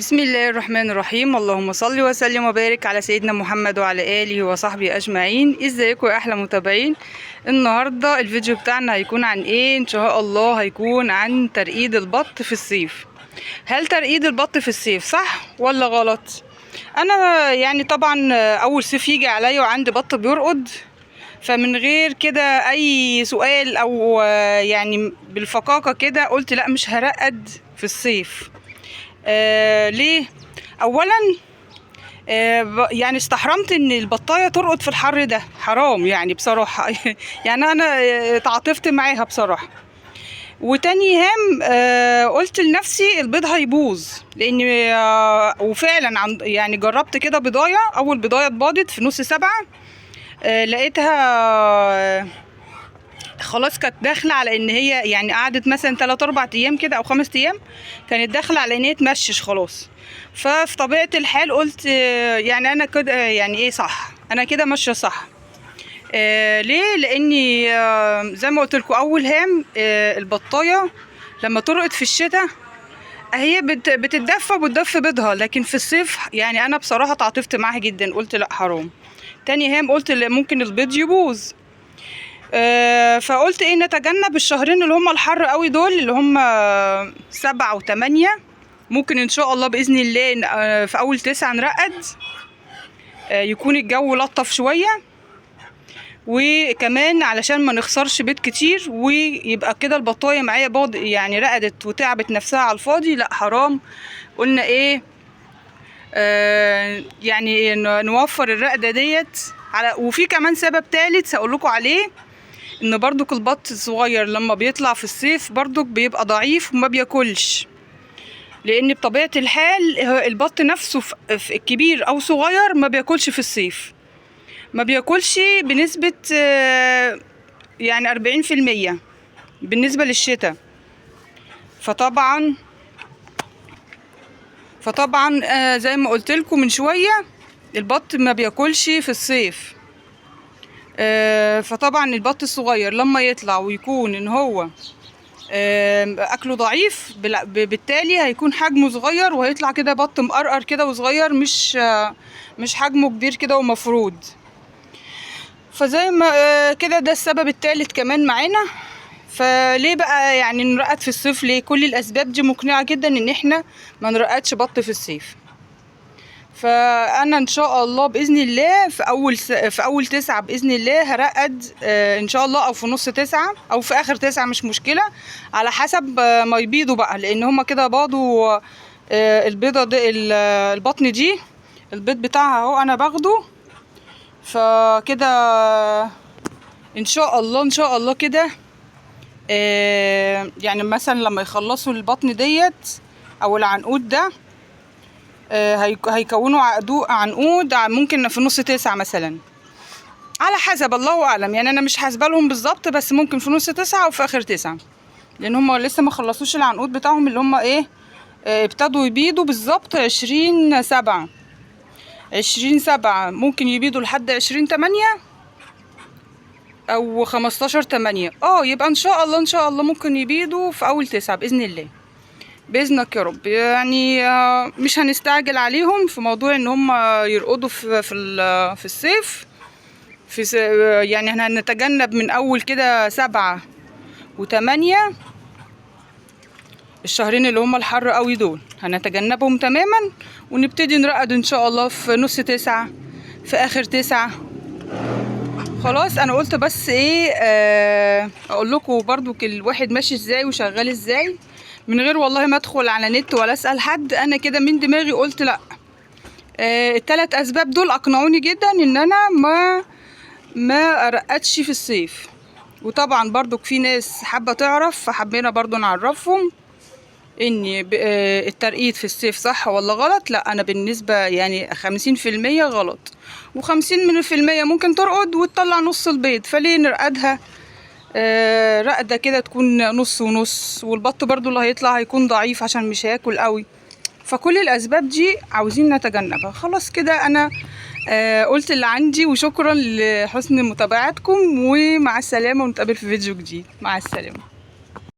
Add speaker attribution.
Speaker 1: بسم الله الرحمن الرحيم. اللهم صل وسلم وبارك على سيدنا محمد وعلى آله وصحبه أجمعين. ازيكم يا أحلى متابعين؟ النهاردة الفيديو بتاعنا هيكون عن ايه؟ ان شاء الله هيكون عن ترقيد البط في الصيف. هل ترقيد البط في الصيف صح ولا غلط؟ انا يعني طبعا اول صيف يجي عليا وعندي بط بيرقد، فمن غير كده اي سؤال او يعني بالفقاقة كده قلت لا مش هرقد في الصيف. ليه؟ اولا يعني استحرمت ان البطايه ترقد في الحر ده، حرام يعني بصراحه. يعني انا تعاطفت معاها بصراحه. وتاني هام قلت لنفسي البيض هيبوظ، لان وفعلا يعني جربت كده بضايه، اول بضايه اتباضت في نص 7 لقيتها خلاص كانت داخله على ان هي يعني قعدت مثلا 3-4 ايام كده او 5 ايام، كانت داخله على ان هي تمشش خلاص. ففي طبيعه الحال قلت يعني انا كده يعني ايه صح، انا كده ماشيه صح. ليه؟ لاني زي ما قلت لكم اول هام البطايه لما ترقد في الشتاء هي بتتدفى وبتدفي بيضها، لكن في الصيف يعني انا بصراحه تعاطفت معاها جدا، قلت لا حرام. تاني هام قلت ممكن البيض يبوظ. فقلت ايه نتجنب الشهرين اللي هم الحر قوي دول، اللي هم 7 و8. ممكن ان شاء الله باذن الله في اول 9 نرقد، يكون الجو لطف شويه، وكمان علشان ما نخسرش بيض كتير ويبقى كده البطايه معايا يعني رقدت وتعبت نفسها على الفاضي، لا حرام. قلنا ايه يعني نوفر الرقده ديت وفي كمان سبب ثالث هقول لكم عليه، ان برضك البط الصغير لما بيطلع في الصيف برضك بيبقى ضعيف وما بياكلش، لان بطبيعه الحال البط نفسه في الكبير او صغير ما بياكلش في الصيف، ما بياكلش بنسبه يعني 40% بالنسبه للشتاء. فطبعا زي ما قلت لكم من شويه البط ما بياكلش في الصيف. فطبعا البط الصغير لما يطلع ويكون ان هو اكله ضعيف، بالتالي هيكون حجمه صغير وهيطلع كده بط مقرقر كده وصغير، مش حجمه كبير كده ومفرود. فزي ما كده ده السبب الثالث كمان معانا. فليه بقى يعني نرقد في الصيف؟ ليه؟ كل الاسباب دي مقنعه جدا ان احنا ما نرقدش بط في الصيف. فانا ان شاء الله باذن الله في اول 9 باذن الله هرقد ان شاء الله، او في نص 9 او في اخر 9 مش مشكله، على حسب ما يبيضوا بقى، لان هما كده باضوا البيضه دي البطن دي البيض بتاعها اهو انا باخده. فكده ان شاء الله كده يعني مثلا لما يخلصوا البطن ديت او العنقود ده هيكونوا عنقود ممكن في نص 9 مثلا، على حسب الله اعلم. يعني انا مش حاسبه لهم بالظبط، بس ممكن في نص 9 او في اخر 9، لان هم لسه ما خلصوش العنقود بتاعهم اللي هم ايه ابتدوا يبيضوا بالظبط 20/7. ممكن يبيضوا لحد 20/8 او 15/8. يبقى ان شاء الله ممكن يبيضوا في اول 9 باذن الله، باذنك يا رب. يعني مش هنستعجل عليهم في موضوع ان هم يرقدوا في الصيف. يعني احنا هنتجنب من اول كده 7 و8، الشهرين اللي هم الحر قوي دول هنتجنبهم تماما، ونبتدي نرقد ان شاء الله في نص 9 في اخر 9. خلاص انا قلت بس ايه اقول لكم برضو الواحد ماشي ازاي وشغال ازاي من غير والله ما ادخل على نت ولا اسال حد. انا كده من دماغي قلت لا. ال3 اسباب دول اقنعوني جدا ان انا ما ارقدش في الصيف. وطبعا برضو في ناس حابه تعرف، فحبينا برضو نعرفهم ان الترقيد في الصيف صح ولا غلط. لا انا بالنسبه يعني 50% غلط، و50% ممكن ترقد وتطلع نص البيض، فليه نرقدها رقدة كده تكون نص ونص، والبط برضو اللي هيطلع هيكون ضعيف عشان مش هياكل قوي. فكل الاسباب دي عاوزين نتجنبها. خلاص كده انا قلت اللي عندي، وشكرا لحسن متابعتكم، ومع السلامة، ونتقابل في فيديو جديد. مع السلامة.